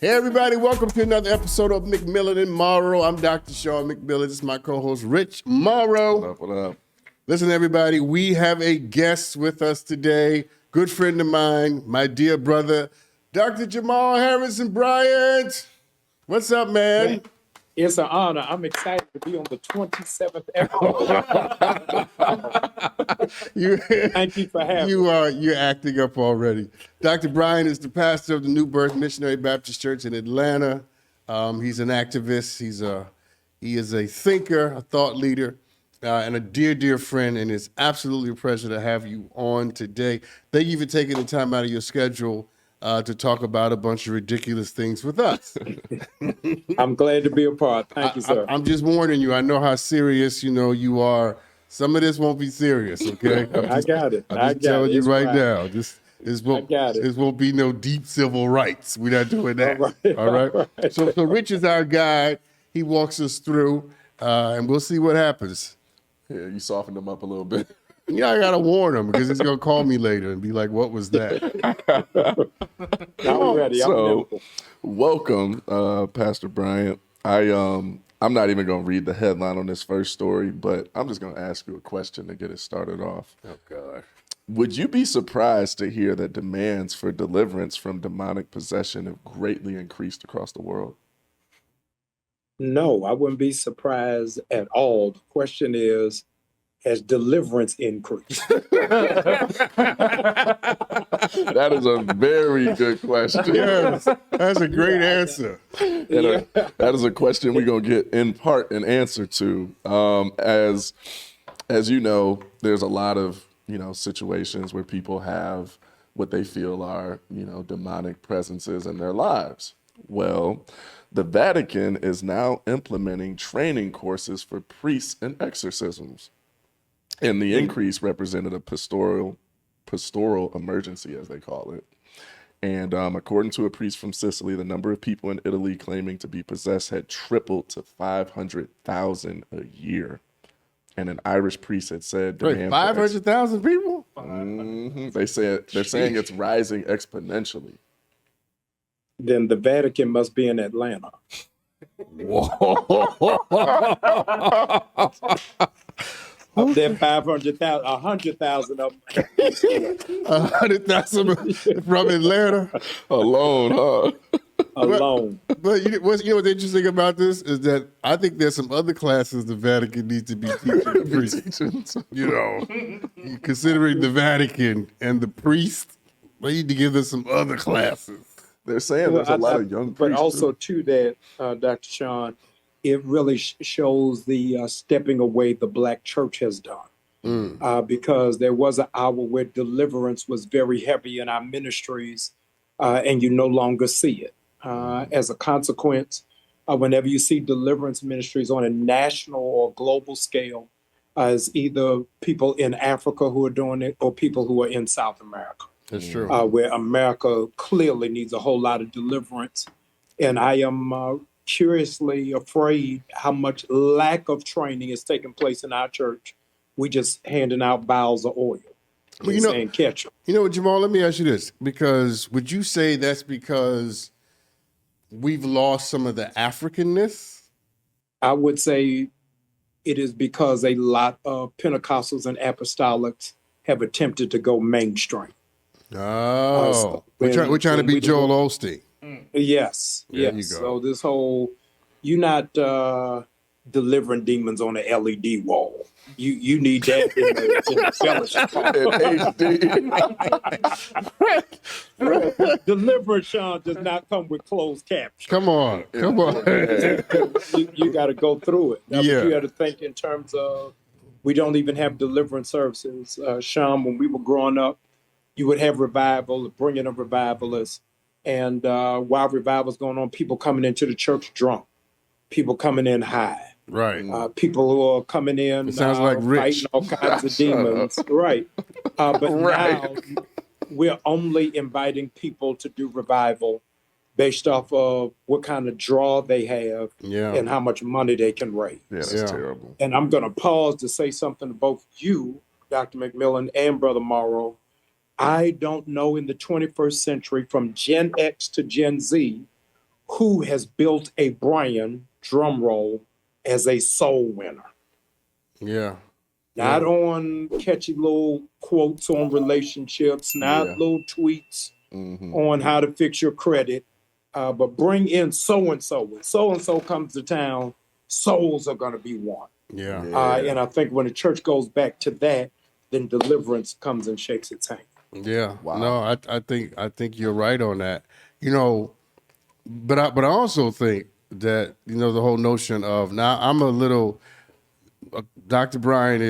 Hey everybody, welcome to another episode of McMillan and Morrow. I'm Dr. Sean McMillan. This is my co-host, Rich Morrow. What up, what up? Listen, everybody, we have a guest with us today. Good friend of mine, my dear brother, Dr. Jamal Bryant. What's up, man? It's an honor. I'm excited to be on the 27th episode. Thank you for having me. You're acting up already. Dr. Bryant is the pastor of the New Birth Missionary Baptist Church in Atlanta. He's an activist. He is a thinker, a thought leader, and a dear, dear friend. And it's absolutely a pleasure to have you on today. Thank you for taking the time out of your schedule to talk about a bunch of ridiculous things with us. I'm glad to be a part. Thank you, sir. I'm just warning you. I know how serious you are. Some of this won't be serious, okay? I got it. I'm just telling you right now. This got it. won't be no deep civil rights. We're not doing that. All right? All right. So Rich is our guide. He walks us through, and we'll see what happens. Yeah, you softened them up a little bit. Yeah, I gotta warn him because he's gonna call me later and be like, "What was that?" I'm ready. Welcome, Pastor Bryant. I'm not even gonna read the headline on this first story, but I'm just gonna ask you a question to get it started off. Oh God. Would you be surprised to hear that demands for deliverance from demonic possession have greatly increased across the world? No, I wouldn't be surprised at all. The question is, has deliverance increased? That is a very good question. Yes, that's a great answer. And that is a question we're going to get in part an answer to. As you know, there's a lot of, situations where people have what they feel are, demonic presences in their lives. Well, the Vatican is now implementing training courses for priests and exorcisms. And the increase represented a pastoral emergency, as they call it. And according to a priest from Sicily, the number of people in Italy claiming to be possessed had tripled to 500,000 a year. And an Irish priest had said, Wait, 500,000 people? They're saying it's rising exponentially. Then the Vatican must be in Atlanta. Of them 500,000, 100,000 of them. 100,000 from Atlanta alone, huh? Alone. But what's interesting about this is that I think there's some other classes the Vatican needs to be teaching priests. Considering the Vatican and the priest, they need to give them some other classes. They're saying there's a lot of young priests. But also, too, that, Dr. Sean, it really shows the stepping away the Black church has done. Because there was an hour where deliverance was very heavy in our ministries, and you no longer see it. As a consequence, whenever you see deliverance ministries on a national or global scale, it's either people in Africa who are doing it or people who are in South America. That's true. Where America clearly needs a whole lot of deliverance. And I am curiously afraid how much lack of training is taking place in our church. We just handing out vials of oil and saying catch them. You know what, Jamal, let me ask you this, because would you say that's because we've lost some of the Africanness? I would say it is because a lot of Pentecostals and apostolics have attempted to go mainstream. Oh, we're trying to be Joel Osteen. Yes, There yes. you go. So this whole, you're not delivering demons on an LED wall. You need that in the fellowship. Deliverance, Sean, does not come with closed captions. Come on. You got to go through it. Now, Yeah. but you got to think in terms of, we don't even have deliverance services. Sean, when we were growing up, you would have revival, bring in a revivalist. And while revival's going on, people coming into the church drunk, people coming in high. Right. People who are coming in It sounds like Rich. fighting all kinds of demons. Right. But now we're only inviting people to do revival based off of what kind of draw they have and how much money they can raise. Yeah, that's terrible. And I'm going to pause to say something to both you, Dr. McMillan, and Brother Morrow. I don't know in the 21st century, from Gen X to Gen Z, who has built a Brian, drum roll, as a soul winner. Yeah. Not on catchy little quotes on relationships, not Yeah. little tweets on how to fix your credit, but bring in so and so. When so and so comes to town, souls are going to be won. Yeah. And I think when the church goes back to that, then deliverance comes and shakes its hand. Yeah. Wow. No, I think you're right on that. You know, but I also think that, you know, the whole notion of, now I'm a little, Dr. Bryant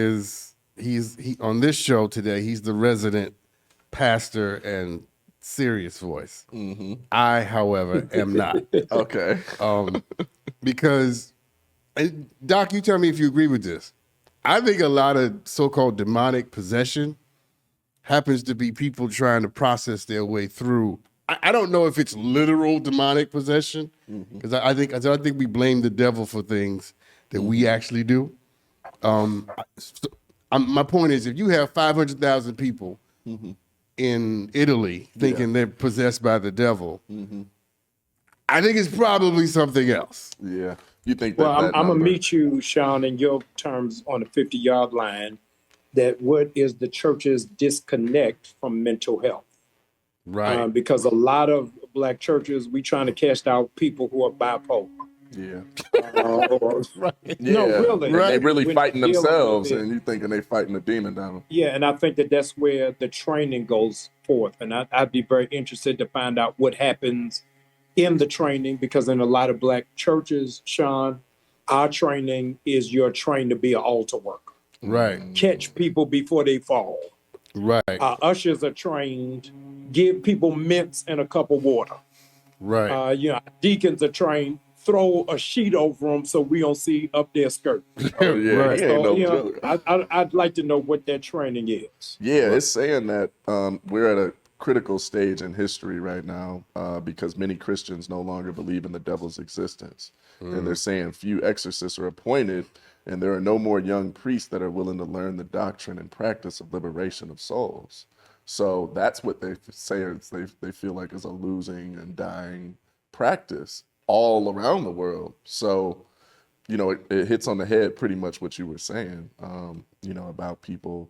he on this show today, he's the resident pastor and serious voice. I, however, am not. Okay. Because, and Doc, you tell me if you agree with this. I think a lot of so-called demonic possession happens to be people trying to process their way through. I don't know if it's literal demonic possession, because I think we blame the devil for things that we actually do. My point is, if you have 500,000 people in Italy thinking they're possessed by the devil, I think it's probably something else. Yeah. You think that Well, I'm going to number- meet you, Sean, in your terms on the 50-yard line, that what is the church's disconnect from mental health? Right. Because a lot of Black churches, we trying to cast out people who are bipolar. Yeah. No, really. And they really When fighting dealing with themselves, it. and you thinking they fighting a demon down. Yeah, and I think that that's where the training goes forth. And I'd be very interested to find out what happens in the training, because in a lot of Black churches, Sean, our training is you're trained to be an altar worker. Right. Catch people before they fall. Right. Ushers are trained, give people mints and a cup of water. Right. Deacons are trained, throw a sheet over them so we don't see up their skirt. Oh yeah, Right. he ain't no So, joke. I'd like to know what that training is. Yeah, it's saying that we're at a critical stage in history right now because many Christians no longer believe in the devil's existence. And they're saying few exorcists are appointed, and there are no more young priests that are willing to learn the doctrine and practice of liberation of souls. So that's what they say they feel like is a losing and dying practice all around the world. So, you know, it hits on the head pretty much what you were saying, you know, about people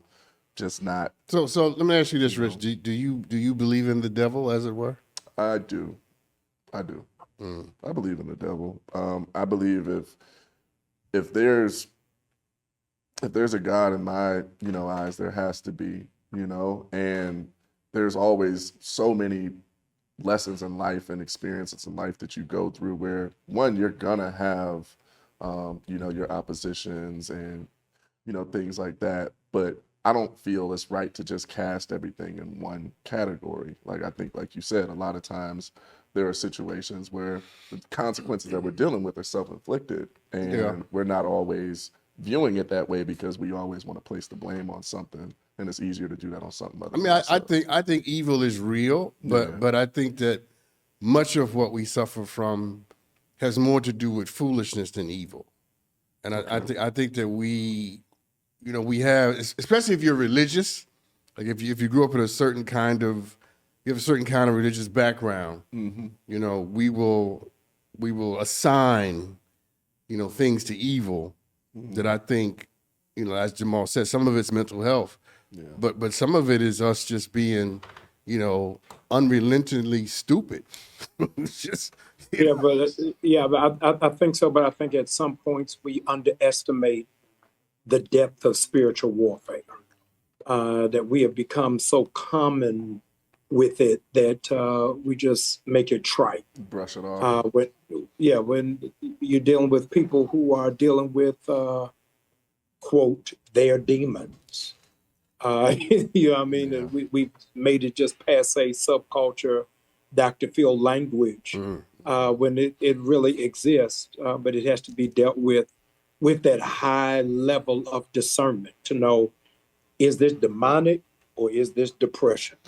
just not. So let me ask you this, Rich. Do you believe in the devil, as it were? I do. I believe in the devil. I believe if there's a God in my, you know, eyes, there has to be, you know, and there's always so many lessons in life and experiences in life that you go through where, one, you're gonna have, you know, your oppositions and, you know, things like that. But I don't feel it's right to just cast everything in one category. Like, I think, like you said, a lot of times there are situations where the consequences that we're dealing with are self-inflicted, and we're not always viewing it that way because we always want to place the blame on something, and it's easier to do that on something other. I mean, I think evil is real, but I think that much of what we suffer from has more to do with foolishness than evil, and I think that we, you know, we have, especially if you're religious, like if you grew up in a certain kind of, you have a certain kind of religious background, you know, we will assign, you know, things to evil that I think, you know, as Jamal said, some of it's mental health, but some of it is us just being, you know, unrelentingly stupid. It's just, But I think so. But I think at some points we underestimate the depth of spiritual warfare, that we have become so common with it that we just make it trite. Brush it off. When you're dealing with people who are dealing with, quote, their demons. You know what I mean? Yeah. We made it just passe subculture, Dr. Phil language, when it really exists, but it has to be dealt with that high level of discernment to know, is this demonic or is this depression?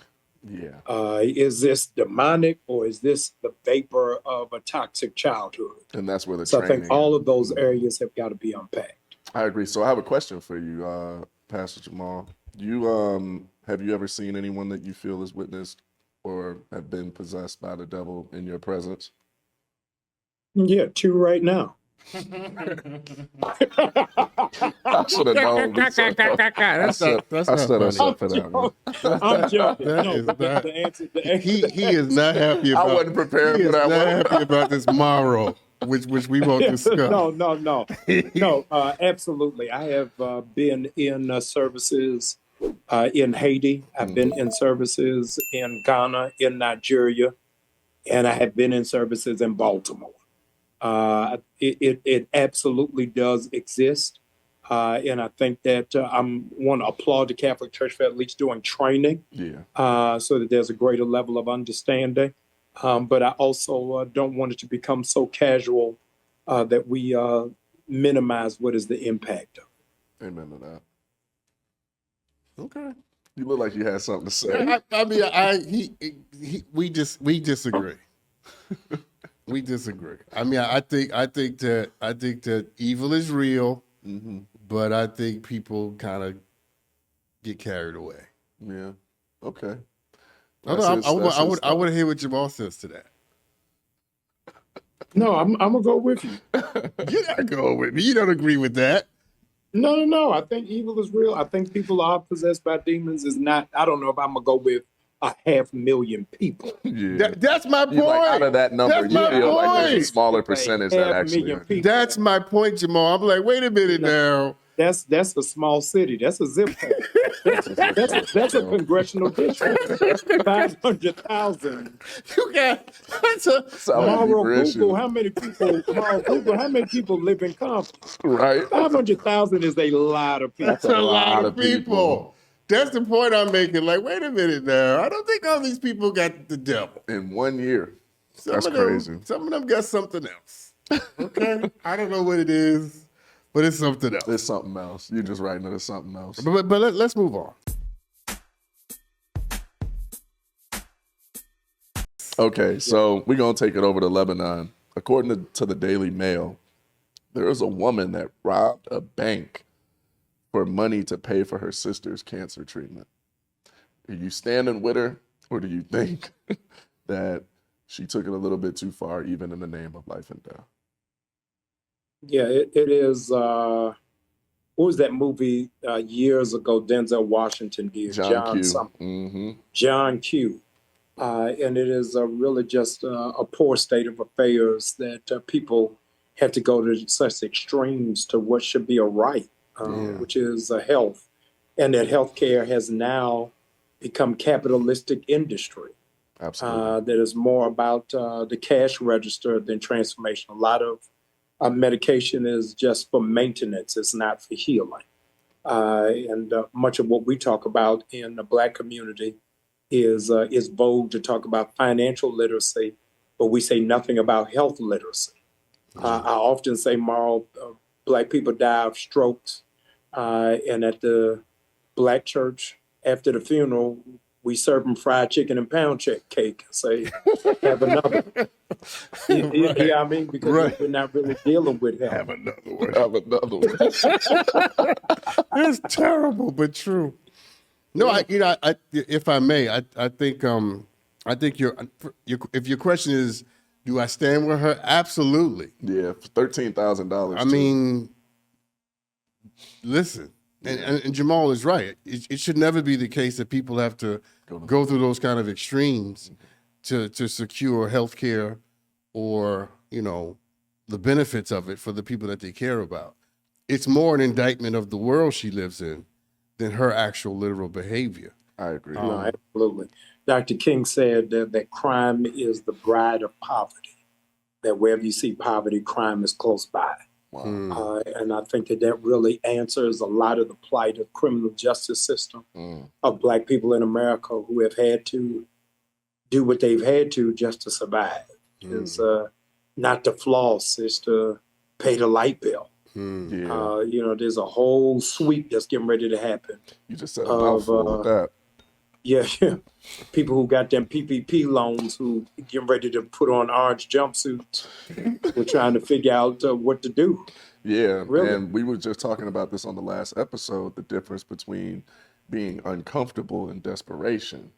Yeah. Is this demonic or is this the vapor of a toxic childhood? And that's where the So I training. think all of those areas have got to be unpacked. I agree. So I have a question for you, Pastor Jamal. You have you ever seen anyone that you feel has witnessed or have been possessed by the devil in your presence? Yeah, 2 right now. I should have known. That's not I set us funny. up for that one. I'm joking. That No, is but not. the answer, He is not happy I about. wasn't prepared He for is that not one. happy about this Morrow, which we won't discuss. no, absolutely. I have been in services in Haiti. I've been in services in Ghana, in Nigeria, and I have been in services in Baltimore. It absolutely does exist. And I think that I'm want to applaud the Catholic Church for at least doing training, Yeah. so that there's a greater level of understanding. But I also don't want it to become so casual that we minimize what is the impact of it. Amen to that. Okay. You look like you had something to say. I mean, we disagree. We disagree. I mean, I think that evil is real, but I think people kind of get carried away. Yeah. Okay. I want to hear what Jamal says to that. No, I'm gonna go with you. You're not going with me. You don't agree with that. No. I think evil is real. I think people are possessed by demons. Is not. I don't know if I'm gonna go with 500,000 people. Yeah. That's my point. You like, out of that number, That's you my feel like there's a point. smaller percentage that actually 500,000 are. people. That's my point, Jamal. I'm like, wait a minute now. That's a small city. That's a zip code. That's a congressional district. 500,000. You got that's a Morrow, Aggression. Google how many people. Morrow, Google how many people live in Compton. Right. 500,000 is a lot of people. That's a lot of people. That's the point I'm making. Like, wait a minute now. I don't think all these people got the devil. In 1 year. That's of them, crazy. Some of them got something else. Okay? I don't know what it is, but it's something else. There's something else. You're just writing it as something else. But let's move on. Okay, so we're going to take it over to Lebanon. According to the Daily Mail, there is a woman that robbed a bank for money to pay for her sister's cancer treatment. Are you standing with her, or do you think that she took it a little bit too far, even in the name of life and death? Yeah, it is. What was that movie years ago? Denzel Washington did. John Q. Something. John Q. And it is really just a poor state of affairs that people have to go to such extremes to what should be a right, which is health, and that healthcare has now become capitalistic industry. Absolutely. That is more about the cash register than transformation. A lot of medication is just for maintenance; it's not for healing. And much of what we talk about in the Black community is bold to talk about financial literacy, but we say nothing about health literacy. I often say, Morrow, Black people die of strokes, and at the Black church, after the funeral, we serve them fried chicken and pound cake and say, have another. Yeah, I mean, because we're not really dealing with health. Have another one. Have another one. It's terrible, but true. No, if I may, I think if your question is, do I stand with her? Absolutely. Yeah, $13,000. I mean, listen, and Jamal is right. It should never be the case that people have to go through those kind of extremes to secure health care or, the benefits of it for the people that they care about. It's more an indictment of the world she lives in than her actual literal behavior. I agree. No, absolutely. Dr. King said that crime is the bride of poverty, that wherever you see poverty, crime is close by. Wow. And I think that really answers a lot of the plight of criminal justice system of Black people in America who have had to do what they've had to just to survive. It's not to floss, it's to pay the light bill. Yeah. There's a whole sweep that's getting ready to happen. You just said a mouthful with that. Yeah. People who got them PPP loans who getting ready to put on orange jumpsuits. We're trying to figure out what to do. Yeah, Really? and we were just talking about this on the last episode, the difference between being uncomfortable and desperation.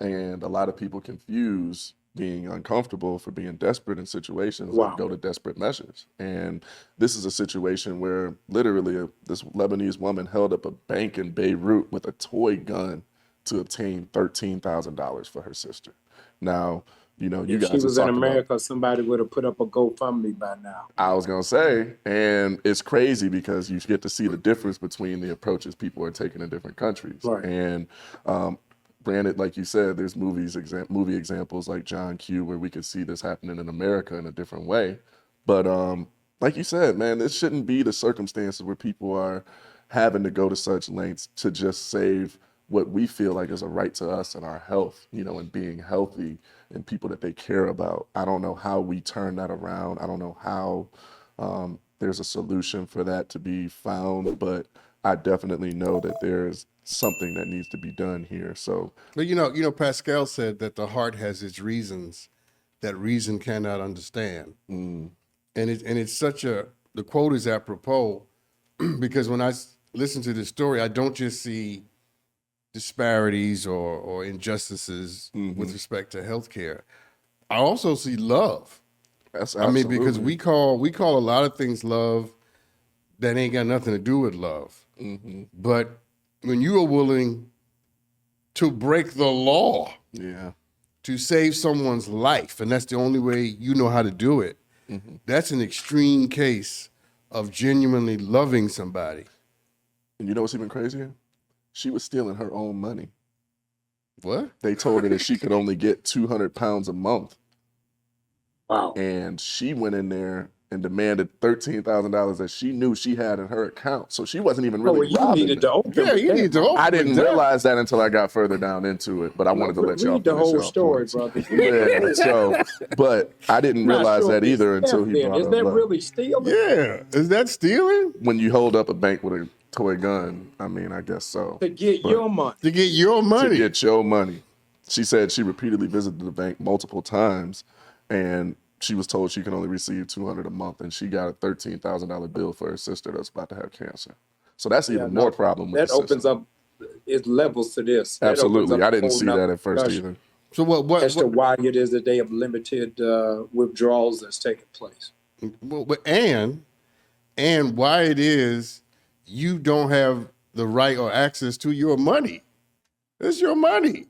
And a lot of people confuse being uncomfortable, for being desperate in situations, Wow. and go to desperate measures. And this is a situation where literally this Lebanese woman held up a bank in Beirut with a toy gun to obtain $13,000 for her sister. Now, you know, you If guys she have was in talked about, America, somebody would have put up a GoFundMe by now. I was gonna say, and it's crazy because you get to see the difference between the approaches people are taking in different countries. Right. And granted, like you said, there's movie examples like John Q where we could see this happening in America in a different way. But like you said, man, this shouldn't be the circumstances where people are having to go to such lengths to just save what we feel like is a right to us and our health, you know, and being healthy and people that they care about. I don't know how we turn that around. I don't know how there's a solution for that to be found, but I definitely know that there's something that needs to be done here. So, But you know, Pascal said that the heart has its reasons that reason cannot understand. And it's such the quote is apropos because when I listen to this story, I don't just see disparities or injustices with respect to healthcare. I also see love. that's I mean, absolutely. because we call a lot of things love that ain't got nothing to do with love. But when you are willing to break the law yeah, to save someone's life, and that's the only way you know how to do it, that's an extreme case of genuinely loving somebody. and you know what's even crazier? She was stealing her own money. What? They told her that she could only get 200 pounds a month. Wow. And she went in there and demanded $13,000 that she knew she had in her account. So she wasn't even Oh, really well, you robbing needed them. to open Yeah, you need to open I didn't with that. realize that until I got further down into it, but I wanted to let y'all read the finish whole y'all story, points. brother. Yeah, so, but I didn't Not realize sure that if either it's until he theft brought then. Is up that love. really stealing? Yeah. Is that stealing? When you hold up a bank with a toy gun, I mean, I guess so. To get your money. To get your money. To get your money. She said she repeatedly visited the bank multiple times, and she was told she can only receive $200 a month, and she got a $13,000 bill for her sister that's about to have cancer. So that's even more problem with That the opens system. up it levels to this. That opens Absolutely, up I a didn't whole see nother that at first discussion either. So what as to why it is that they have limited withdrawals that's taking place. and why it is you don't have the right or access to your money. It's your money.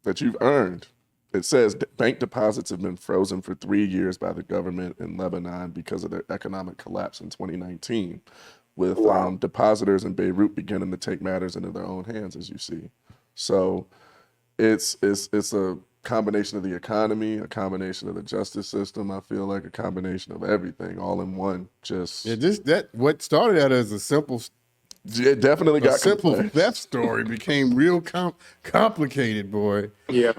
That you've earned. It says bank deposits have been frozen for 3 years by the government in Lebanon because of their economic collapse in 2019, with depositors in Beirut beginning to take matters into their own hands, as you see. So it's a combination of the economy, a combination of the justice system. I feel like a combination of everything all in one. Just What started out as a simple it definitely got complex. theft story became real complicated, boy. Yeah.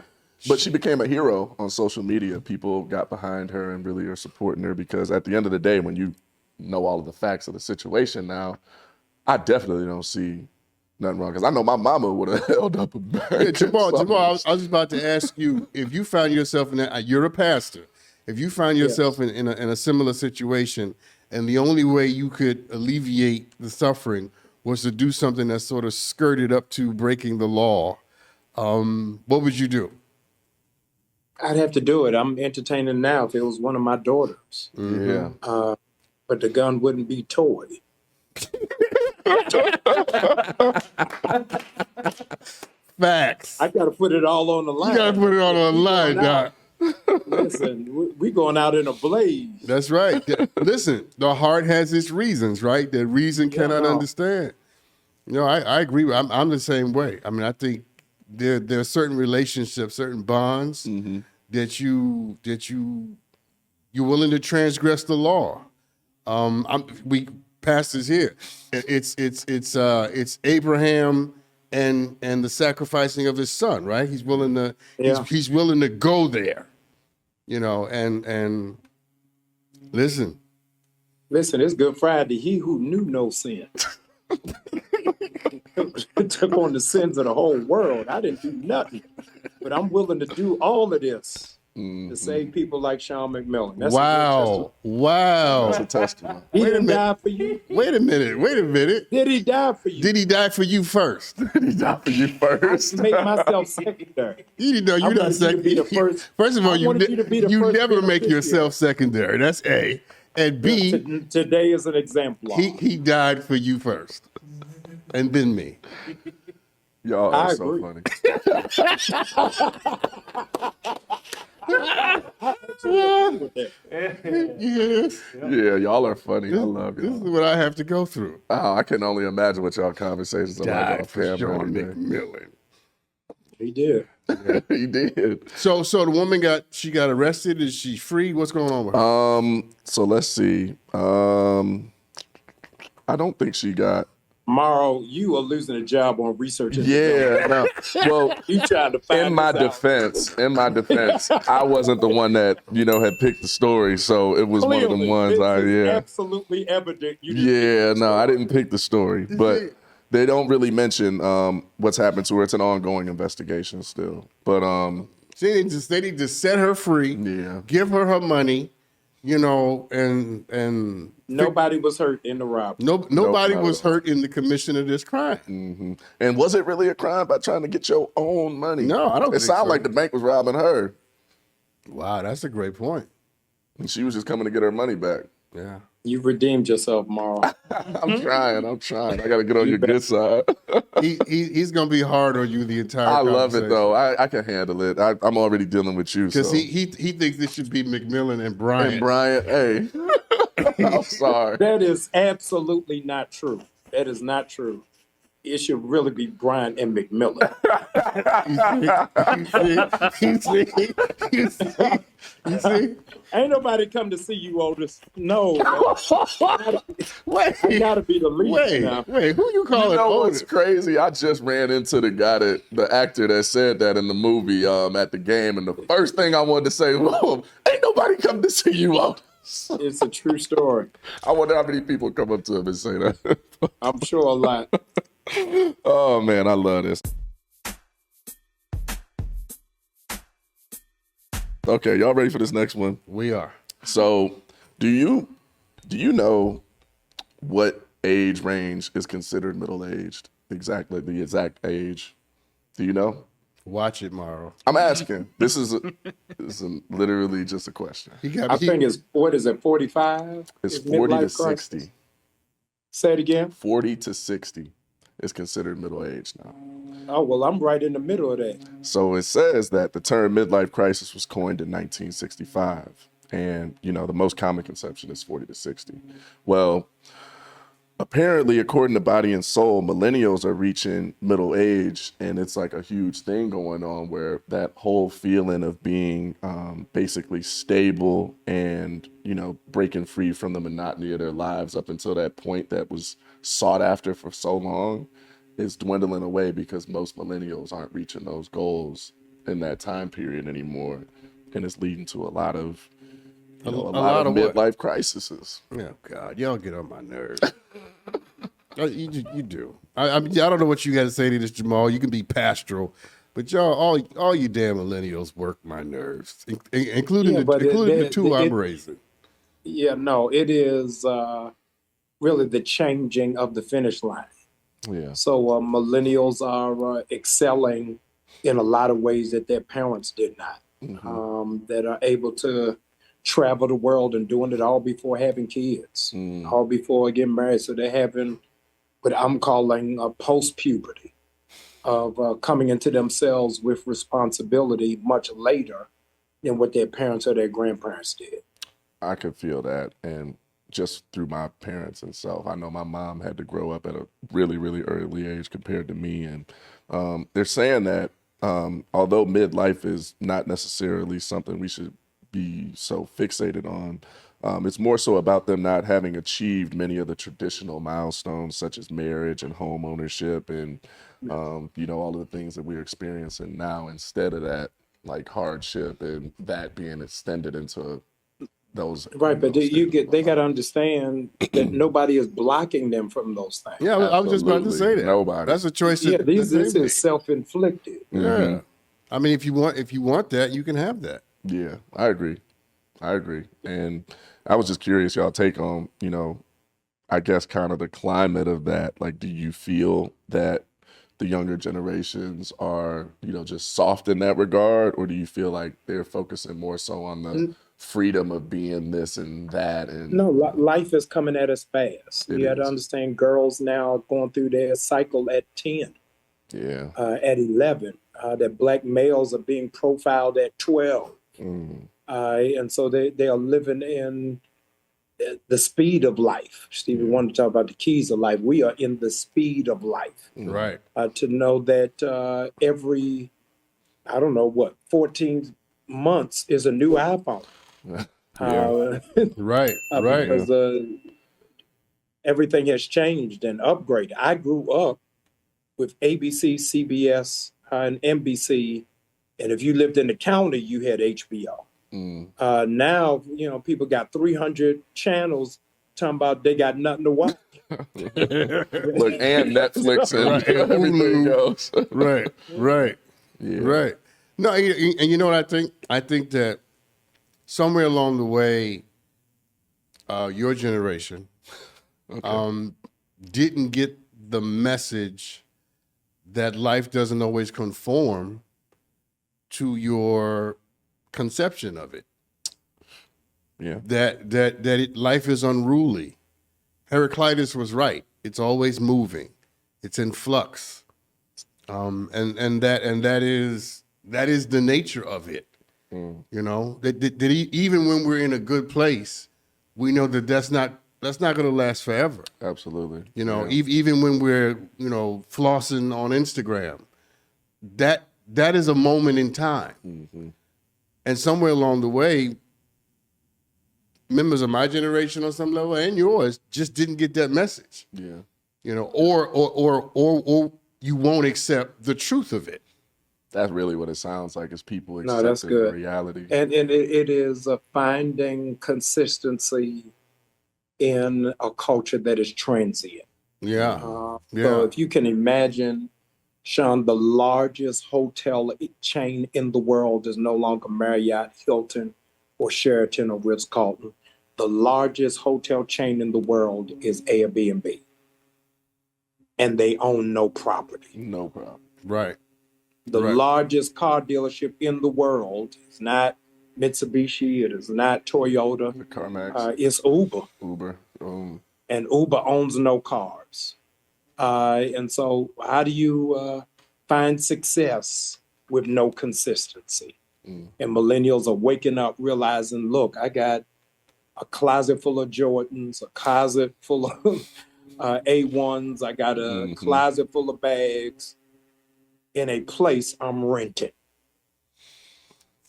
But she became a hero on social media. People got behind her and really are supporting her because at the end of the day, when you know all of the facts of the situation now, I definitely don't see nothing wrong. Because I know my mama would have held up a bank. Yeah, Jamal, I was just about to ask you, if you found yourself in that, you're a pastor. If you find yourself in a similar situation and the only way you could alleviate the suffering was to do something that sort of skirted up to breaking the law, what would you do? I'd have to do it. I'm entertaining now if it was one of my daughters. Yeah. But the gun wouldn't be toy. Facts. I got to put it all on the line. You got to put it on the line, Doc. Listen, we going out in a blaze. That's right. Listen, the heart has its reasons, right? That reason cannot understand. You know, I agree. I'm the same way. I mean, I think there are certain relationships, certain bonds that you're willing to transgress the law. We pastors here. It's Abraham and the sacrificing of his son, right? He's willing to he's willing to go there, you know. And listen, it's Good Friday. He who knew no sin took on the sins of the whole world. I didn't do nothing, but I'm willing to do all of this to save people like Sean McMillan. That's Wow. Wow. That's a testimony. He Wait a didn't minute. die for you. Wait a minute. Did he die for you? Did he die for you first? He died for you first. Make myself secondary. You know, you're I not wanted you to be the secondary. first- First of all, I you wanted you to be the first never make beneficiary. yourself secondary. That's A. And B, Today is an example. he died for you first. And then me. Y'all I are so agree. funny. Yes. Yeah, y'all are funny. I love This is y'all. what I have to go through. Oh, I can only imagine what y'all conversations are like Died on for family Sean every day. McMillan. He did. He did. So the woman got arrested. Is she free? What's going on with her? So let's see. I don't think she got. Morrow, you are losing a job on research. Yeah, no. Well, You trying to find in my this out. defense, I wasn't the one that had picked the story, so it was one of them ones. This is absolutely evident. You didn't Yeah, pick the no, I story. didn't pick the story, but they don't really mention what's happened to her. It's an ongoing investigation still, but They need to set her free. Yeah. Give her money. You know, and Nobody was hurt in the robbery. nobody Nope, was hurt in the commission of this crime. and was it really a crime by trying to get your own money? No, I don't It think sounded so. like the bank was robbing her, Wow, that's a great point. and she was just coming to get her money back. Yeah. You redeemed yourself, Morrow. I'm trying. I got to get on your good side. He's gonna be hard on you the entire. I love it though. I can handle it. I'm already dealing with you. because So. he thinks it should be McMillan and Bryant. And Bryant, hey, I'm sorry. That is absolutely not true. That is not true. It should really be Bryant and McMillan. You see? Ain't nobody come to see you, Otis. No. Wait, I gotta be the lead now. wait. Who you calling You know Otis? what's crazy? I just ran into the actor that said that in the movie at the game, and the first thing I wanted to say was, "Ain't nobody come to see you, Otis." It's a true story. I wonder how many people come up to him and say that. I'm sure a lot. Oh man, I love this. Okay, y'all ready for this next one? We are. So, do you know what age range is considered middle-aged? Exactly, the exact age. Do you know? Watch it, Morrow. I'm asking. This is literally just a question. I think it's, what is it, 45? It's Is 40 to midlife crisis? 60. Say it again. 40 to 60 is considered middle-aged now. Oh, well, I'm right in the middle of that. So it says that the term midlife crisis was coined in 1965. And, the most common conception is 40 to 60. Well, apparently, according to Body and Soul, millennials are reaching middle age, and it's like a huge thing going on where that whole feeling of being basically stable and, breaking free from the monotony of their lives up until that point that was sought after for so long is dwindling away because most millennials aren't reaching those goals in that time period anymore. And it's leading to a lot of, a lot of what? midlife crises. Oh God, y'all get on my nerves. You do. I mean, I don't know what you got to say to this, Jamal. You can be pastoral, but y'all, all you damn millennials work my nerves, including the two I'm raising. Yeah, no, it is really the changing of the finish line. Yeah. So millennials are excelling in a lot of ways that their parents did not. That are able to travel the world and doing it all before having kids, all before getting married. So they're having what I'm calling a post-puberty of coming into themselves with responsibility much later than what their parents or their grandparents did. I could feel that. And just through my parents and self, I know my mom had to grow up at a really, really early age compared to me. And they're saying that although midlife is not necessarily something we should be so fixated on, it's more so about them not having achieved many of the traditional milestones such as marriage and home ownership and all of the things that we're experiencing now, instead of that like hardship and that being extended into those. Right, but they got to understand that nobody is blocking them from those things. Yeah, I was just about to say that. Nobody. That's a choice. Yeah, that this they make. is self-inflicted. Yeah. I mean, if you want that, you can have that. Yeah, I agree. And I was just curious, y'all take on, I guess kind of the climate of that. Like, do you feel that the younger generations are, just soft in that regard? Or do you feel like they're focusing more so on the freedom of being this and that? And No, life is coming at us fast. It You have to is. understand girls now are going through their cycle at 10, yeah. at 11, that black males are being profiled at 12. Mm, And so they are living in the speed of life. Stevie wanted to talk about the keys of life. We are in the speed of life. Right. To know that every, I don't know what, 14 months is a new iPhone. yeah. Right. Right. Because everything has changed and upgraded. I grew up with ABC, CBS, and NBC. And if you lived in the county, you had HBO. Now, people got 300 channels talking about they got nothing to watch. Look, and Netflix and Right. everything else. Right. Yeah. Right. No, and you know what I think? I think that somewhere along the way, your generation didn't get the message that life doesn't always conform to your conception of it. Yeah. Life is unruly. Heraclitus was right. It's always moving. It's in flux. And that is the nature of it. Even when we're in a good place, we know that's not going to last forever. Absolutely. Even when we're flossing on Instagram, that is a moment in time. And somewhere along the way, members of my generation on some level and yours just didn't get that message. Yeah. Or you won't accept the truth of it. That's really what it sounds like, is people No, that's accepting good. reality. And it is finding consistency in a culture that is transient. Yeah. So if you can imagine, Sean, the largest hotel chain in the world is no longer Marriott, Hilton, or Sheraton or Ritz-Carlton. The largest hotel chain in the world is Airbnb. And they own no property. No problem. Right. The largest car dealership in the world is not Mitsubishi, it is not Toyota. The CarMax. It's Uber. Uber. And Uber owns no cars. And so how do you find success with no consistency? And millennials are waking up realizing, look, I got a closet full of Jordans, a closet full of A1s, I got a closet full of bags in a place I'm renting.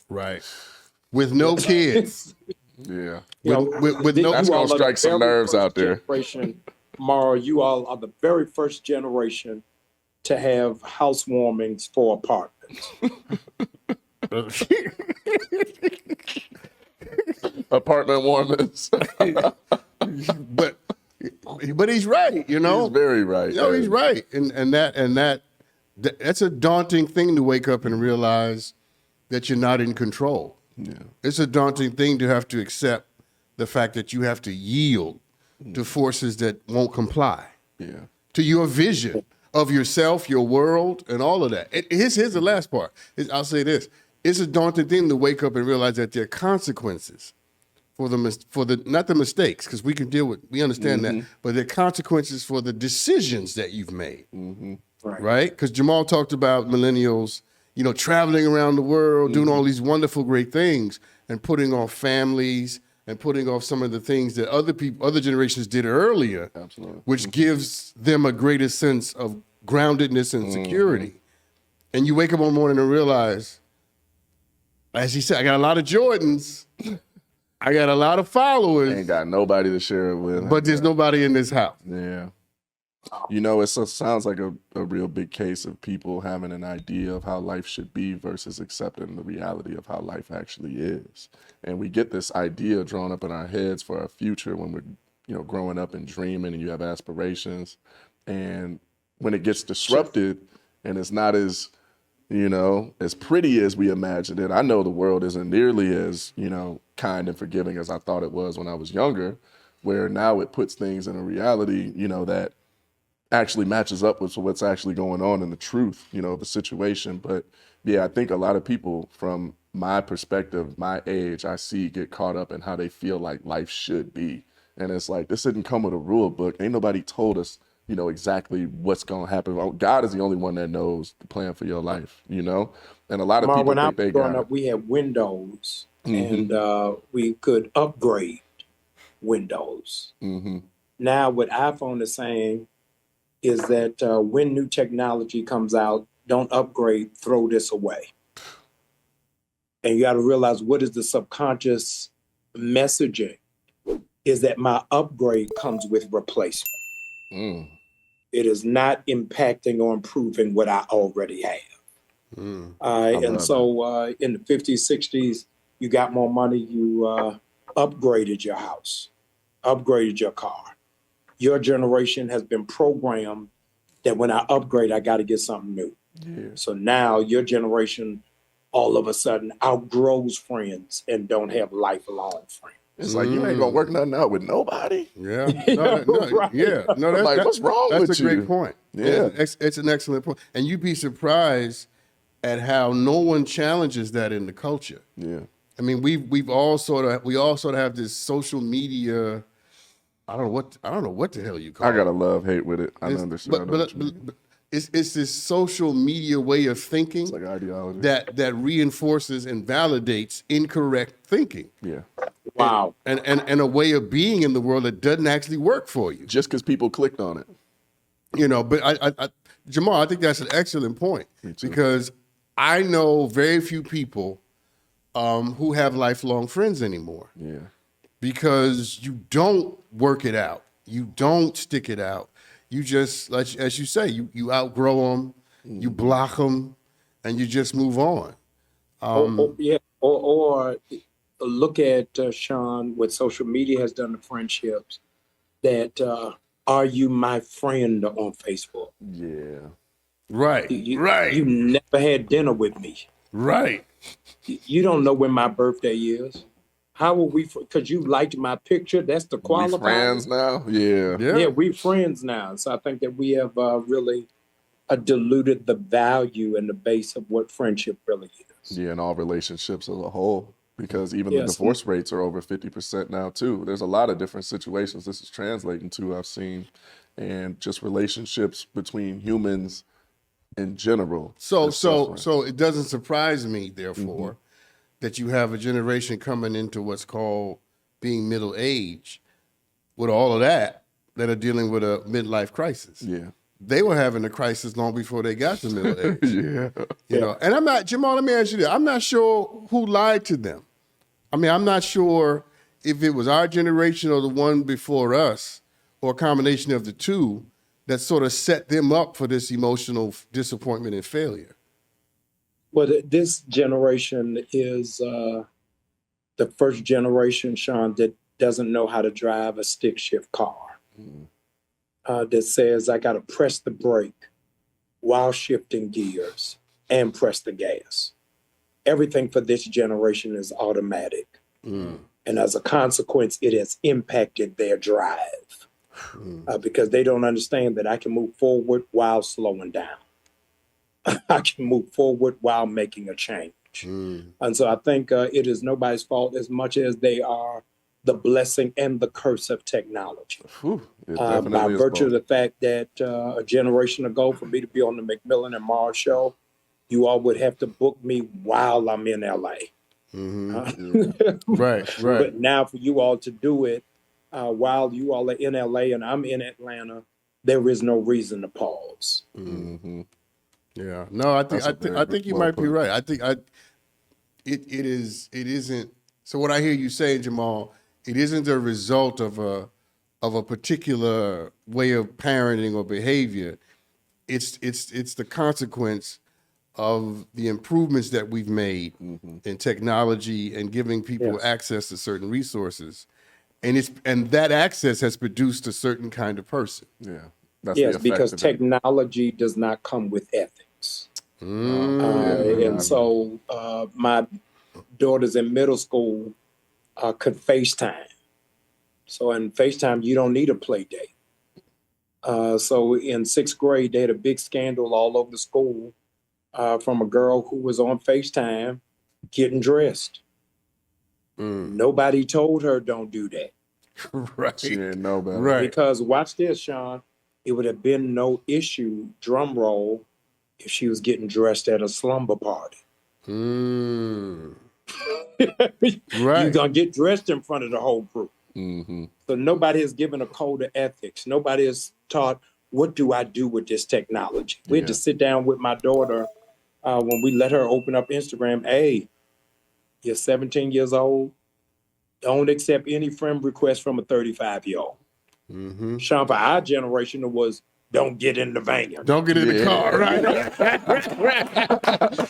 Right. With no kids. Yeah. With no, That's going to strike some nerves out there. Morrow, you all are the very first generation to have housewarmings for apartments. Apartment warmings. but he's right, He's very right. He's right. And that's a daunting thing to wake up and realize that you're not in control. Yeah. It's a daunting thing to have to accept the fact that you have to yield to forces that won't comply. Yeah. To your vision of yourself, your world, and all of that. Here's the last part. I'll say this. It's a daunting thing to wake up and realize that there are consequences for the not the mistakes, because we understand that, but there are consequences for the decisions that you've made. Right? Because Jamal talked about millennials, traveling around the world, doing all these wonderful, great things, and putting off families and putting off some of the things that other generations did earlier. Absolutely. Which gives them a greater sense of groundedness and security. And you wake up one morning and realize, as he said, I got a lot of Jordans. I got a lot of followers. Ain't got nobody to share it with. But there's nobody in this house. Yeah. It sounds like a real big case of people having an idea of how life should be versus accepting the reality of how life actually is. And we get this idea drawn up in our heads for our future when we're, growing up and dreaming, and you have aspirations. And when it gets disrupted and it's not as you know, as pretty as we imagined it. I know the world isn't nearly as, you know, kind and forgiving as I thought it was when I was younger, where now it puts things in a reality, you know, that actually matches up with what's actually going on in the truth, you know, of the situation. But yeah, I think a lot of people from my perspective, my age, I see get caught up in how they feel like life should be. And it's like, this didn't come with a rule book. Ain't nobody told us, you know, exactly what's going to happen. God is the only one that knows the plan for your life, you know? And a lot of people When I think was they growing got up, we had windows, and we could upgrade windows. Now, what iPhone is saying is that when new technology comes out, don't upgrade, throw this away. And you got to realize, what is the subconscious messaging is that my upgrade comes with replacement. It is not impacting or improving what I already have. And so in the 50s, 60s, you got more money, you upgraded your house, upgraded your car. Your generation has been programmed that when I upgrade, I got to get something new. So now your generation all of a sudden outgrows friends and don't have lifelong friends. it's like, you ain't gonna work nothing out with nobody. Yeah. No, Right. yeah. No, that's, Like, what's wrong that's with a great you? point. Yeah. It's an excellent point. And you'd be surprised at how no one challenges that in the culture. Yeah. I mean, we all sort of have this social media. I don't know what the hell you call I it. got a love-hate with it. I understand. But it's this social media way of thinking It's like ideology. that reinforces and validates incorrect thinking. Yeah. Wow. And a way of being in the world that doesn't actually work for you. Just because people clicked on it. You know, but I Jamal, I think that's an excellent point because I know very few people who have lifelong friends anymore. Yeah. Because you don't work it out. You don't stick it out. You just, like, as you say, you outgrow them, you block them, and you just move on. Or look at, Sean, what social media has done to friendships, that are you my friend on Facebook? Yeah. Right, right. You never had dinner with me. Right. You don't know when my birthday is. How will we, because you liked my picture, that's the qualifier. We friends now? Yeah. Yeah, we friends now. So I think that we have really diluted the value and the base of what friendship really is. Yeah, and all relationships as a whole. Because even the divorce rates are over 50% now too. There's a lot of different situations this is translating to, I've seen. And just relationships between humans in general. So it doesn't surprise me, therefore, that you have a generation coming into what's called being middle age with all of that are dealing with a midlife crisis. Yeah. They were having a crisis long before they got to middle age. Yeah. You know, and I'm not, Jamal, let me ask you this. I'm not sure who lied to them. I mean, I'm not sure if it was our generation or the one before us or a combination of the two that sort of set them up for this emotional disappointment and failure. Well, this generation is the first generation, Sean, that doesn't know how to drive a stick shift car. That says I got to press the brake while shifting gears and press the gas. Everything for this generation is automatic. And as a consequence, it has impacted their drive because they don't understand that I can move forward while slowing down. I can move forward while making a change. And so I think it is nobody's fault as much as they are the blessing and the curse of technology. By virtue of the fact that a generation ago, for me to be on the McMillan and Morrow show, you all would have to book me while I'm in LA. Right. But now for you all to do it while you all are in LA and I'm in Atlanta, there is no reason to pause. Yeah. No, I think you might be right. I think it isn't. So what I hear you saying, Jamal, it isn't a result of a particular way of parenting or behavior. It's the consequence of the improvements that we've made in technology and giving people access to certain resources. And that access has produced a certain kind of person. Yeah. That's yes, because technology does not come with ethics. And so my daughters in middle school could FaceTime. So in FaceTime, you don't need a play date. So in 6th grade, they had a big scandal all over the school from a girl who was on FaceTime getting dressed. Nobody told her don't do that. Right. She didn't know better. Right. Because watch this, Sean, it would have been no issue, drum roll, if she was getting dressed at a slumber party. Right. You're going to get dressed in front of the whole group. Mm-hmm. So nobody has given a code of ethics. Nobody has taught, what do I do with this technology? We had to sit down with my daughter when we let her open up Instagram. Hey, you're 17 years old. Don't accept any friend requests from a 35-year-old. Sean, for our generation, it was don't get in the van. Don't get in the car. Right.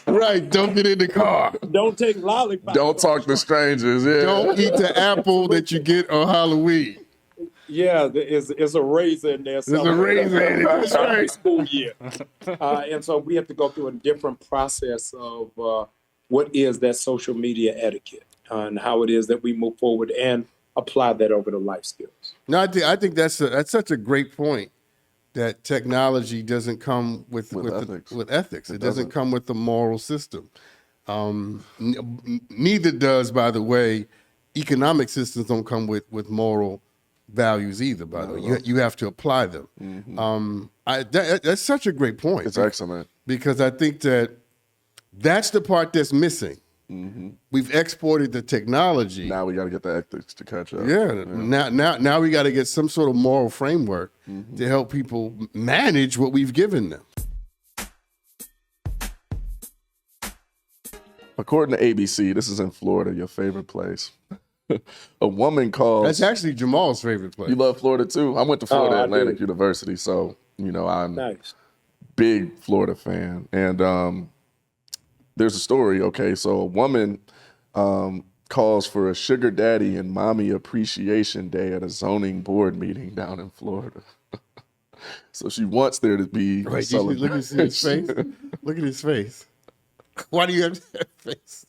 Right. Don't get in the car. Don't take lollipops. Don't talk to strangers. Yeah. Don't eat the apple that you get on Halloween. Yeah, it's a raisin in there. There's a raisin in it. That's right. School year. And so we have to go through a different process of what is that social media etiquette and how it is that we move forward and apply that over to life skills. No, I think that's such a great point, that technology doesn't come with ethics. It doesn't come with the moral system. Neither does, by the way, economic systems don't come with moral values either, by the way. You have to apply them. That's such a great point. It's excellent. Because I think that's the part that's missing. We've exported the technology. Now we got to get the ethics to catch up. Yeah. Now we got to get some sort of moral framework to help people manage what we've given them. According to ABC, this is in Florida, your favorite place. A woman calls. That's actually Jamal's favorite place. You love Florida too? I went to Florida Atlantic University, so I'm Nice. big Florida fan. And there's a story. Okay, so a woman calls for a Sugar Daddy and Mommy Appreciation Day at a zoning board meeting down in Florida. So she wants there to be a celebration. Look at his face. Look at his face. Why do you have that face?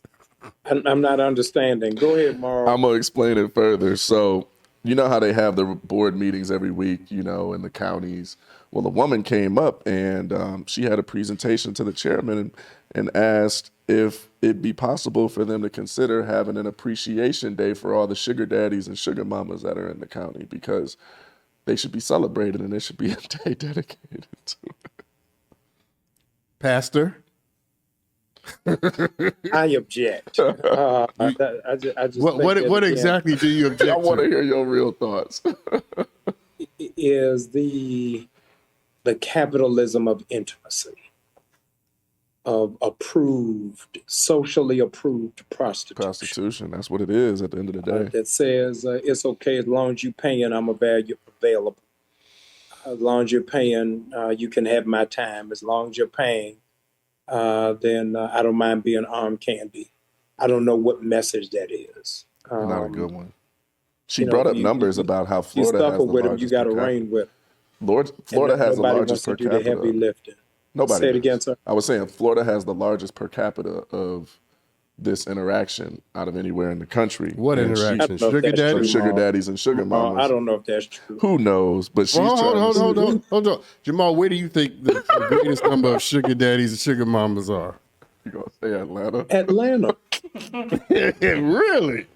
I'm not understanding. Go ahead, Morrow. I'm going to explain it further. So, you know how they have the board meetings every week, in the counties. Well, a woman came up and she had a presentation to the chairman and asked if it'd be possible for them to consider having an appreciation day for all the sugar daddies and sugar mamas that are in the county, because they should be celebrated and there should be a day dedicated to it. Pastor? I object. I just What exactly do you object I want to to? hear your real thoughts. is the capitalism of intimacy, of socially approved Prostitution, that's what it is at the end of the day. that says it's okay as long as you're paying, I'm available. As long as you're paying, you can have my time. As long as you're paying, then I don't mind being arm candy. I don't know what message that is. Not a good one. She brought up numbers about how Florida has the with them, largest you got to per capita. reign with Florida has the nobody largest per wants to do the heavy capita. lifting. Nobody Say it does. again, sir. I was saying Florida has the largest per capita of this interaction out of anywhere in the country. What And interaction? I don't know if Sugar that's daddy? true. Sugar daddies and sugar mamas. I don't know if that's true. Who knows? But she's Hold on. Jamal, where do you think the greatest number of sugar daddies and sugar mamas are? You gonna say Atlanta? Atlanta. Really?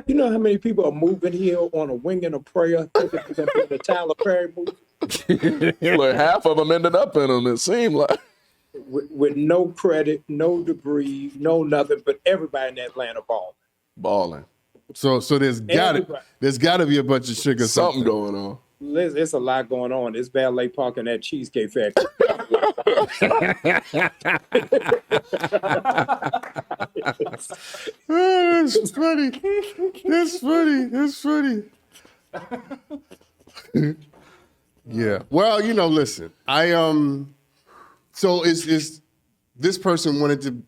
You know how many people are moving here on a wing and a prayer, thinking they're gonna be in the Tyler Perry movie, Look, half of them ended up in them. It seemed like. with no credit, no degree, no nothing, but everybody in Atlanta Balling. So there's gotta be a bunch of sugar Something going on. It's a lot going on. It's valet parking at Cheesecake Factory. Oh, that's funny. That's funny. Yeah. Well, listen. So is this person wanted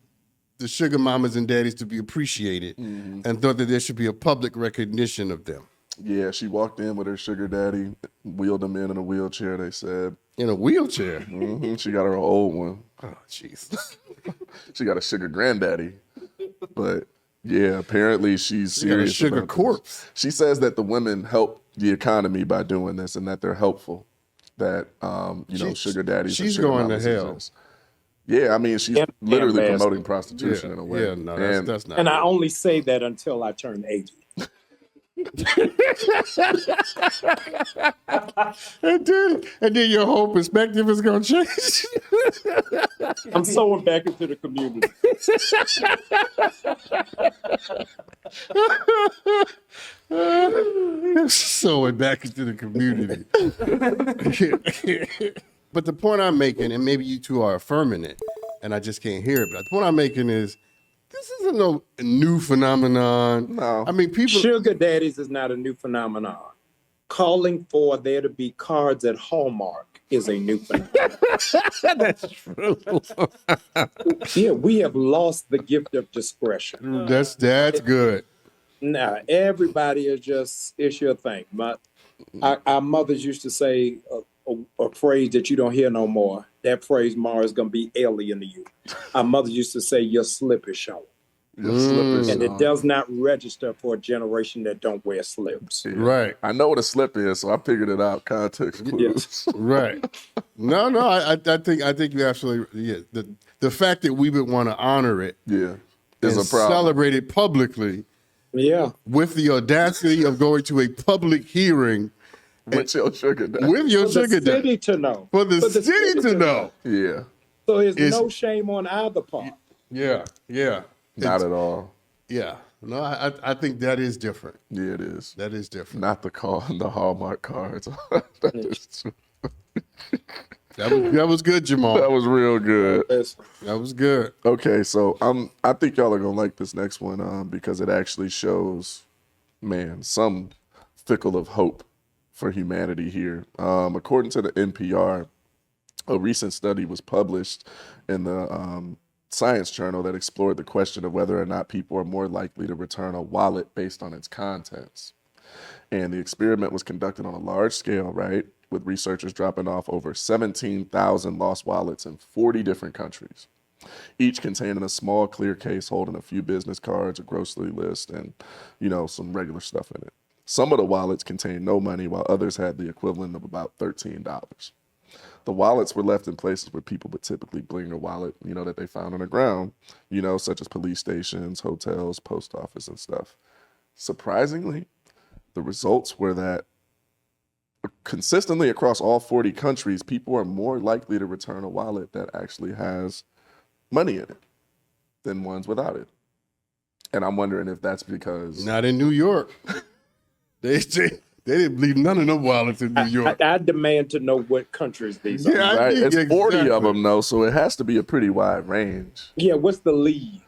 the sugar mamas and daddies to be appreciated and thought that there should be a public recognition of them. Yeah, she walked in with her sugar daddy, wheeled him in a wheelchair, they said. In a wheelchair. She got her old one. Oh, jeez. She got a sugar granddaddy. But yeah, apparently she's She got a serious sugar about this. corpse. She says that the women help the economy by doing this and that they're helpful. That, sugar daddies she's and sugar going to mamas hell. exist. Yeah, I mean, she's And literally ambassador. promoting prostitution in a way. Yeah, no, And that's not. And I good. only say that until I turn 80. And then your whole perspective is gonna change. I'm sewing back into the community. Sewing back into the community. But the point I'm making, and maybe you two are affirming it, and I just can't hear it, but the point I'm making is this isn't no new phenomenon. No. I mean, people. Sugar daddies is not a new phenomenon. Calling for there to be cards at Hallmark is a new phenomenon. That's true. Yeah, we have lost the gift of discretion. That's good. Now, everybody is just, it's your thing. Our mothers used to say a phrase that you don't hear no more. That phrase, Mara, is going to be alien to you. Our mothers used to say, your slip is showing. your slippers. And it does not register for a generation that don't wear slips. Yeah. Right. I know what a slip is, so I figured it out. Context clues. Right. No, I think you absolutely. Yeah. The fact that we would want to honor it Yeah, is and a problem. celebrate it publicly Yeah. with the audacity of going to a public hearing With your sugar daddy. with your For the sugar daddy. city to know. For the city to know. Yeah, So there's It's- no shame on either part. Yeah. not at all. Yeah. No, I think that is different. Yeah, it is. That is different. Not the Hallmark cards. That was good, Jamal. That was real good. That was good. Okay, so I think y'all are gonna like this next one because it actually shows, man, some fickle of hope for humanity here. According to the NPR, a recent study was published in the Science Journal that explored the question of whether or not people are more likely to return a wallet based on its contents. And the experiment was conducted on a large scale, right? With researchers dropping off over 17,000 lost wallets in 40 different countries, each containing a small clear case holding a few business cards, a grocery list, and, some regular stuff in it. Some of the wallets contained no money, while others had the equivalent of about $13. The wallets were left in places where people would typically bring a wallet, that they found on the ground, such as police stations, hotels, post office, and stuff. Surprisingly, the results were that consistently across all 40 countries, people are more likely to return a wallet that actually has money in it than ones without it. And I'm wondering if that's because... Not in New York. They didn't leave none of them wallets in New York. I demand to know what countries these are. Yeah, Right? It's 40 exactly. of them, though, so it has to be a pretty wide range. Yeah, what's the lead?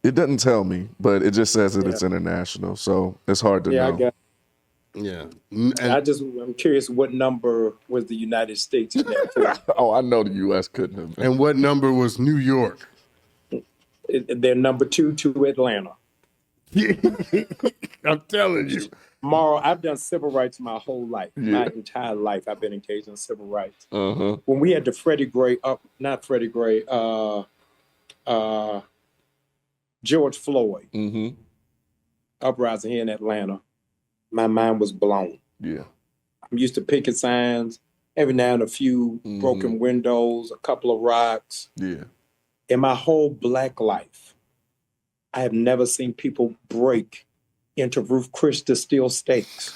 It doesn't tell me, but it just says that it's international, so it's hard to Yeah, know. I got. Yeah. I'm curious what number was the United States in that? Oh, I know the U.S. couldn't have been. And what number was New York? They're number 2 to Atlanta. I'm telling you. Morrow, I've done civil rights my whole life. Yeah. My entire life, I've been engaged in civil rights. Uh-huh. When we had the George Floyd Mm-hmm. uprising here in Atlanta, my mind was blown. Yeah. I'm used to picket signs, every now and a few broken windows, a couple of rocks. Yeah. In my whole Black life, I have never seen people break into Ruth Chris to steal steaks.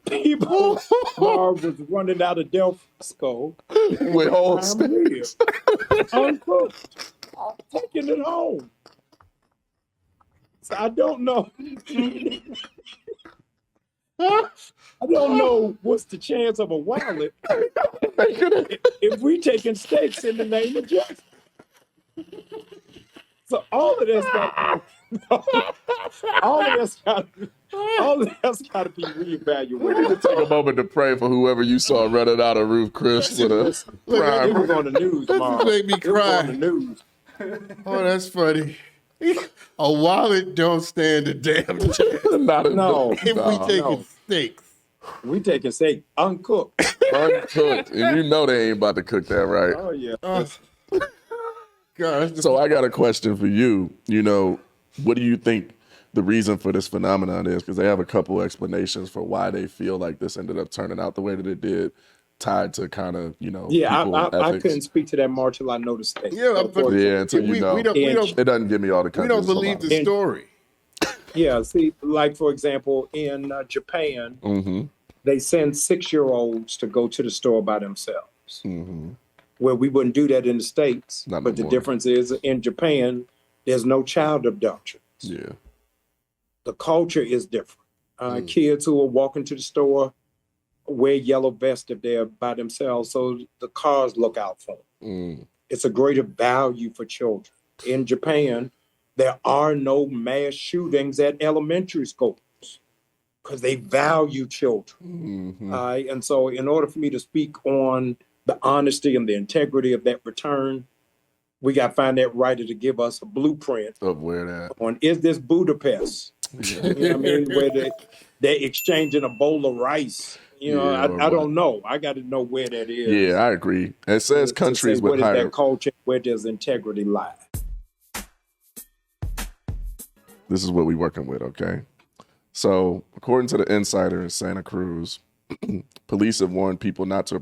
People was running out of Delfisco With whole prime rib, uncooked, taking it home. So I don't know. I don't know what's the chance of a wallet if we taking steaks in the name of justice. So all of this stuff, all of that's got to be We need reevaluated. to take a moment to pray for whoever you saw running out of roof, Chris, with a It was primer. on the news, Mom. made me It was on cry. the news. Oh, that's funny. A wallet don't stand a damn chance Not a No. if we no. taking steaks. We take and say uncooked. Uncooked, and you know they ain't about to cook that right. Oh yeah. Gosh, So I got a question for you. You know, what do you think the reason for this phenomenon is? Because they have a couple explanations for why they feel like this ended up turning out the way that it did, tied to kind of, Yeah, people and I ethics. couldn't speak to that more till I know the state. Yeah, but Yeah, until you know. we don't It doesn't give me all the we don't countries. believe the story. Yeah, see, like for example, in Japan, Mm-hmm. they send 6-year-olds to go to the store by themselves. Mm-hmm. Where we wouldn't do that in the States. Not no But the more. difference is in Japan, there's no child abduction. Yeah. The culture is different. Kids who are walking to the store wear yellow vests if they're by themselves, so the cars look out for them. Mm. It's a greater value for children. In Japan, there are no mass shootings at elementary schools because they value children. Mm-hmm. And so in order for me to speak on the honesty and the integrity of that return, we got to find that writer to give us a blueprint Of where that. on, is this Budapest? You know what I mean? Where they're exchanging a bowl of rice. You know, Yeah, or I what? don't know. I got to know where that is. Yeah, I agree. It says To countries say with what is higher. that culture, where does integrity lie? This is what we're working with, okay? So, according to the Insider in Santa Cruz, police have warned people not to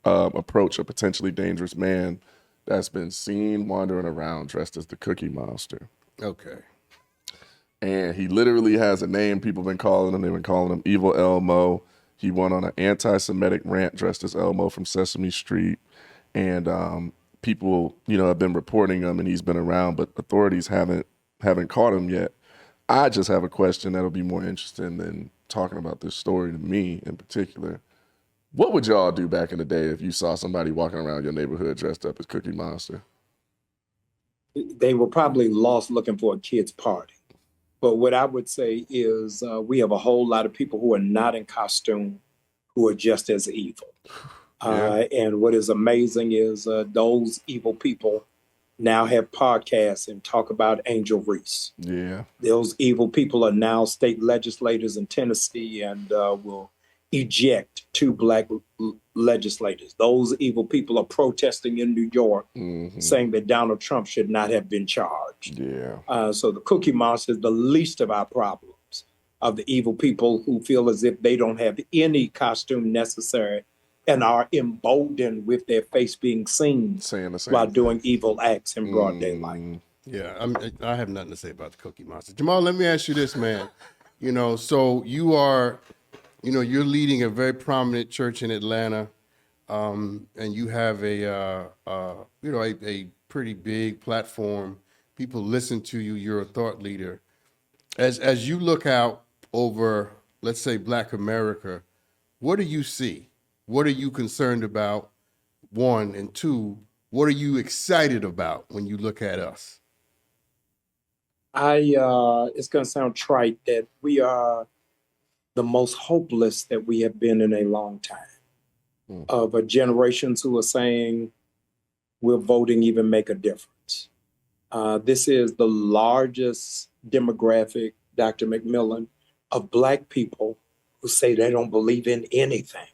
approach a potentially dangerous man that's been seen wandering around dressed as the Cookie Monster. Okay. And he literally has a name. People have been calling him. They've been calling him Evil Elmo. He went on an anti-Semitic rant dressed as Elmo from Sesame Street. And people, have been reporting him, and he's been around, but authorities haven't caught him yet. I just have a question that'll be more interesting than talking about this story to me in particular. What would y'all do back in the day if you saw somebody walking around your neighborhood dressed up as Cookie Monster? They were probably lost looking for a kid's party. But what I would say is we have a whole lot of people who are not in costume who are just as evil. Yeah. And what is amazing is those evil people now have podcasts and talk about Angel Reese. Yeah. Those evil people are now state legislators in Tennessee and will eject 2 black legislators. Those evil people are protesting in New York, saying that Donald Trump should not have been charged. Yeah. So the Cookie Monster is the least of our problems, of the evil people who feel as if they don't have any costume necessary and are emboldened with their face being seen Saying the same while thing. doing evil acts in broad daylight. Yeah, I have nothing to say about the Cookie Monster. Jamal, let me ask you this, man. So you are, you're leading a very prominent church in Atlanta, and you have a pretty big platform. People listen to you. You're a thought leader. As you look out over, let's say, Black America, what do you see? What are you concerned about? 1, and 2, what are you excited about when you look at us? It's going to sound trite that we are the most hopeless that we have been in a long time. Of generations who are saying, will voting even make a difference? This is the largest demographic, Dr. McMillan, of Black people who say they don't believe in anything.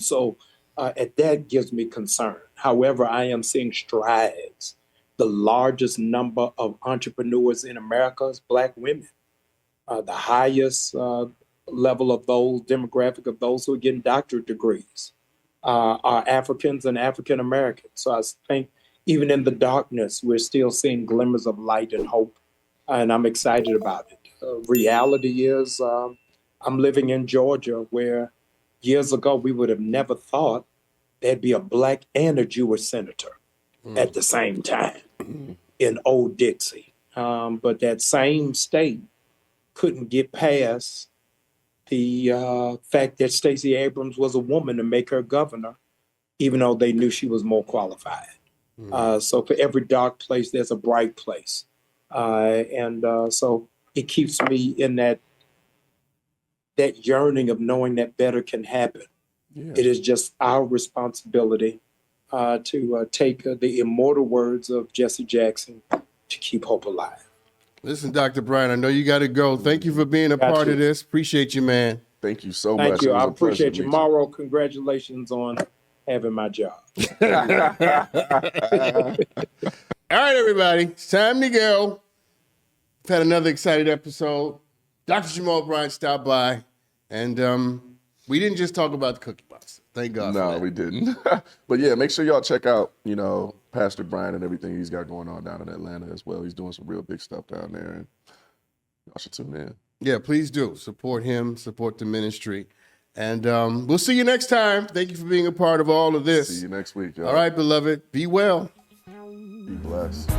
So that gives me concern. However, I am seeing strides. The largest number of entrepreneurs in America is Black women. The highest level of those, demographic of those who are getting doctorate degrees are Africans and African Americans. So I think even in the darkness, we're still seeing glimmers of light and hope, and I'm excited about it. Reality is I'm living in Georgia where years ago we would have never thought there'd be a Black and a Jewish senator at the same time in Old Dixie. But that same state couldn't get past the fact that Stacey Abrams was a woman to make her governor, even though they knew she was more qualified. So for every dark place, there's a bright place. So it keeps me in that yearning of knowing that better can happen. Yeah. It is just our responsibility to take the immortal words of Jesse Jackson to keep hope alive. Listen, Dr. Bryant, I know you got to go. Thank you for being a Got part you. of this. Appreciate you, man. Thank you so Thank much. you. It was I a pleasure appreciate to you. meet Morrow, congratulations on having my job. All right, everybody. It's time to go. We've had another exciting episode. Dr. Jamal Bryant stopped by, and we didn't just talk about the cookie box. Thank God for No, that. we didn't. But yeah, make sure y'all check out, Pastor Brian and everything he's got going on down in Atlanta as well. He's doing some real big stuff down there, and y'all should tune in. Yeah, please do. Support him, support the ministry. And we'll see you next time. Thank you for being a part of all of this. See you next week, y'all. All right, beloved. Be well. Be blessed.